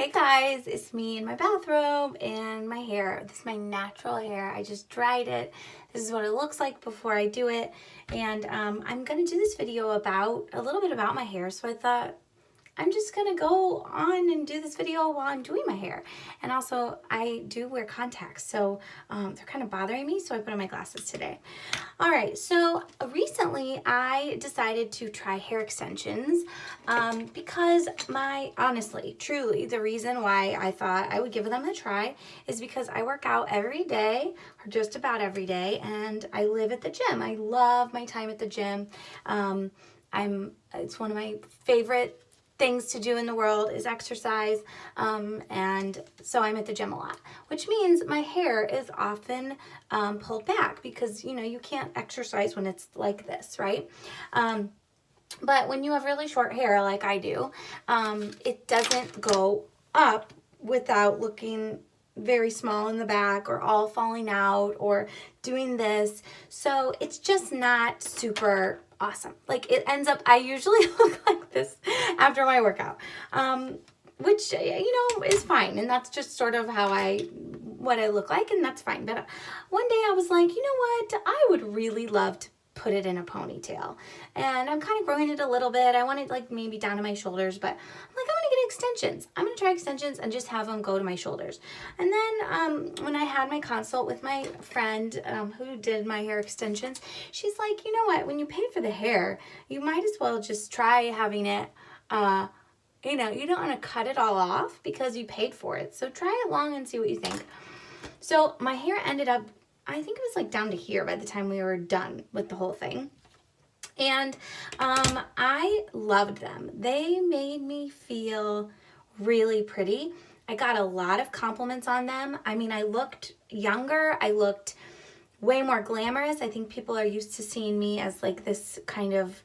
Hey guys, it's me in my bathrobe and my hair. This is my natural hair. I just dried it. This is what it looks like before I do it. And I'm gonna do this video about a little bit about my hair. So I thought I'm just gonna go on and do this video while I'm doing my hair. And also I do wear contacts, so they're kind of bothering me, so I put on my glasses today. All right, so recently I decided to try hair extensions because honestly, truly, the reason why I thought I would give them a try is because I work out every day, or just about every day, and I live at the gym. I love my time at the gym. It's one of my favorite things to do in the world is exercise, and so I'm at the gym a lot, which means my hair is often pulled back because you can't exercise when it's like this, right? But when you have really short hair like I do, it doesn't go up without looking very small in the back or all falling out or doing this. So it's just not super awesome. Like it ends up, I usually look like this after my workout, which, is fine. And that's just sort of what I look like, and that's fine. But one day I was like, you know what? I would really love to put it in a ponytail, and I'm kind of growing it a little bit. I want it like maybe down to my shoulders, but I'm like, I'm gonna get extensions. I'm gonna try extensions and just have them go to my shoulders. And then when I had my consult with my friend who did my hair extensions, she's like, you know what, when you pay for the hair, you might as well just try having it, you don't want to cut it all off because you paid for it, so try it long and see what you think. So my hair ended up, I think it was like down to here by the time we were done with the whole thing. And I loved them. They made me feel really pretty. I got a lot of compliments on them. I mean, I looked younger. I looked way more glamorous. I think people are used to seeing me as like this kind of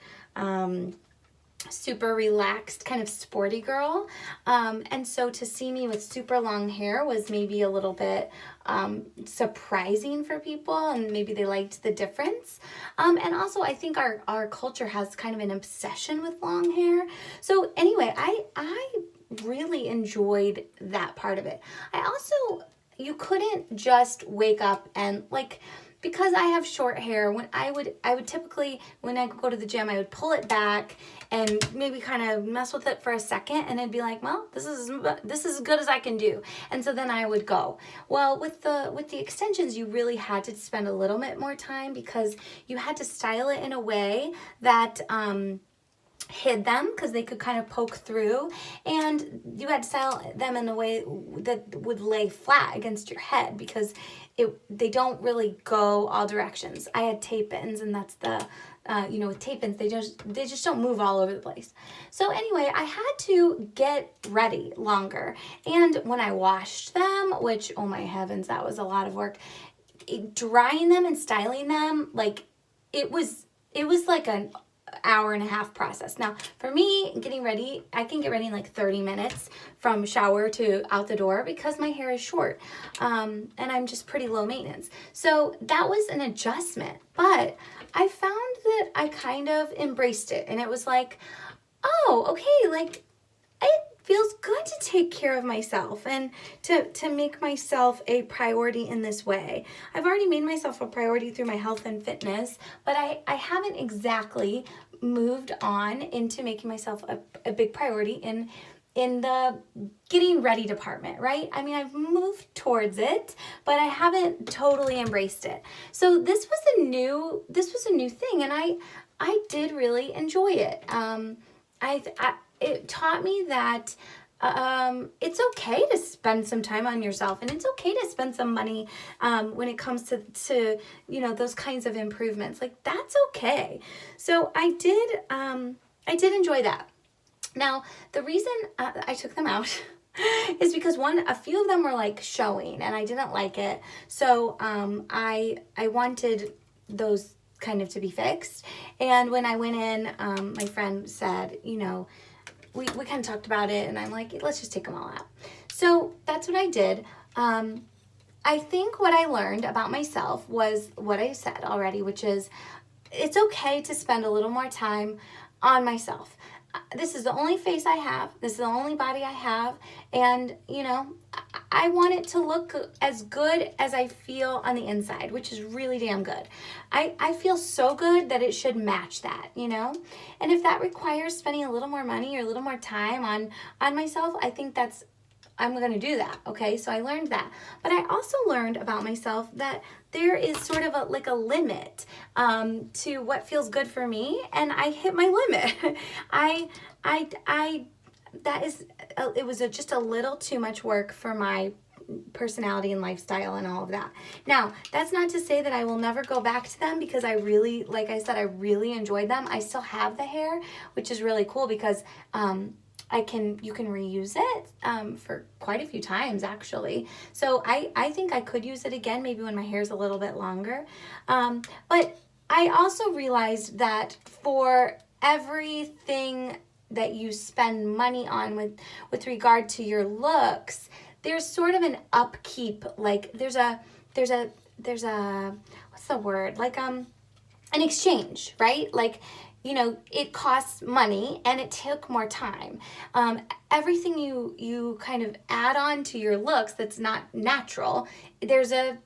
super relaxed kind of sporty girl, and so to see me with super long hair was maybe a little bit surprising for people, and maybe they liked the difference, and also I think our culture has kind of an obsession with long hair. So anyway, I really enjoyed that part of it. You couldn't just wake up and like, because I have short hair, when I would typically, when I go to the gym, I would pull it back and maybe kind of mess with it for a second, and I'd be like, well, this is as good as I can do. And so then I would go. Well, with the extensions, you really had to spend a little bit more time because you had to style it in a way that hid them, because they could kind of poke through, and you had to style them in a way that would lay flat against your head because they don't really go all directions. I had tape-ins, and that's the with tape-ins, they just don't move all over the place. So anyway, I had to get ready longer, and when I washed them, which, oh my heavens, that was a lot of work, drying them and styling them, like it was like an hour and a half process. Now, for me, getting ready, I can get ready in like 30 minutes from shower to out the door because my hair is short, and I'm just pretty low maintenance. So that was an adjustment, but I found that I kind of embraced it, and it was like, oh, okay, like it feels good to take care of myself and to make myself a priority in this way. I've already made myself a priority through my health and fitness, but I haven't exactly moved on into making myself a big priority in the getting ready department, right? I mean, I've moved towards it, but I haven't totally embraced it. So this was a new thing, and I did really enjoy it. It taught me that it's okay to spend some time on yourself, and it's okay to spend some money when it comes to those kinds of improvements. Like, that's okay. So I did enjoy that. Now, the reason I took them out is because a few of them were like showing, and I didn't like it. So I wanted those kind of to be fixed. And when I went in, my friend said, we kind of talked about it, and I'm like, let's just take them all out. So that's what I did. I think what I learned about myself was what I said already, which is it's okay to spend a little more time on myself. this is the only face I have. This is the only body I have. And, I want it to look as good as I feel on the inside, which is really damn good. I feel so good that it should match that, And if that requires spending a little more money or a little more time on myself, I think I'm going to do that. Okay. So I learned that, but I also learned about myself that there is sort of a limit, to what feels good for me. And I hit my limit. It was just a little too much work for my personality and lifestyle and all of that. Now, that's not to say that I will never go back to them, because like I said, I really enjoyed them. I still have the hair, which is really cool because, you can reuse it for quite a few times, actually. So I think I could use it again, maybe when my hair's a little bit longer. But I also realized that for everything that you spend money on with regard to your looks, there's sort of an upkeep, like there's a what's the word? Like an exchange, right? Like, it costs money and it took more time. Everything you kind of add on to your looks that's not natural, there's a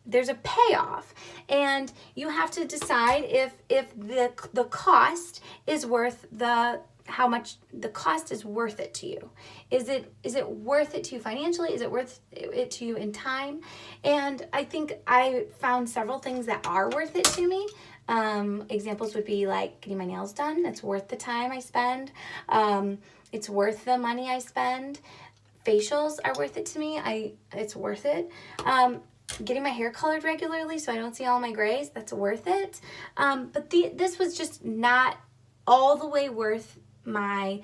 payoff, and you have to decide if the cost is worth how much the cost is worth it to you. Is it worth it to you financially? Is it worth it to you in time? And I think I found several things that are worth it to me. Examples would be like getting my nails done. It's worth the time I spend. It's worth the money I spend. Facials are worth it to me. It's worth it. Getting my hair colored regularly so I don't see all my grays, that's worth it. But this was just not all the way worth my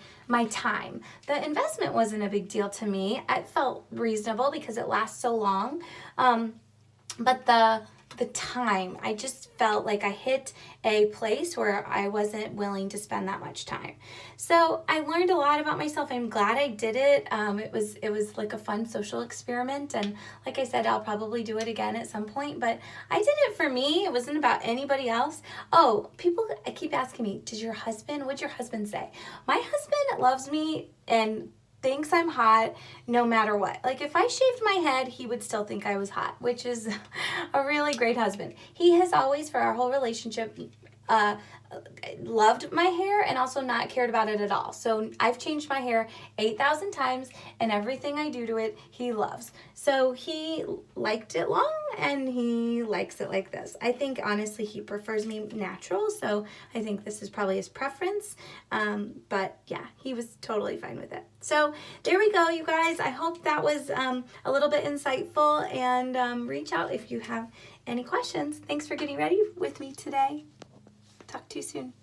time. The investment wasn't a big deal to me. It felt reasonable because it lasts so long. But the time, I just felt like I hit a place where I wasn't willing to spend that much time. So I learned a lot about myself. I'm glad I did it. It was like a fun social experiment, and like I said, I'll probably do it again at some point, but I did it for me. It wasn't about anybody else. Oh, people keep asking me, what'd your husband say? My husband loves me and thinks I'm hot no matter what. Like if I shaved my head, he would still think I was hot, which is a really great husband. He has always, for our whole relationship, loved my hair and also not cared about it at all. So I've changed my hair 8,000 times, and everything I do to it, he loves. So he liked it long and he likes it like this. I think honestly he prefers me natural, so I think this is probably his preference. But yeah, he was totally fine with it. So there we go, you guys. I hope that was a little bit insightful, and reach out if you have any questions. Thanks for getting ready with me today. Talk to you soon.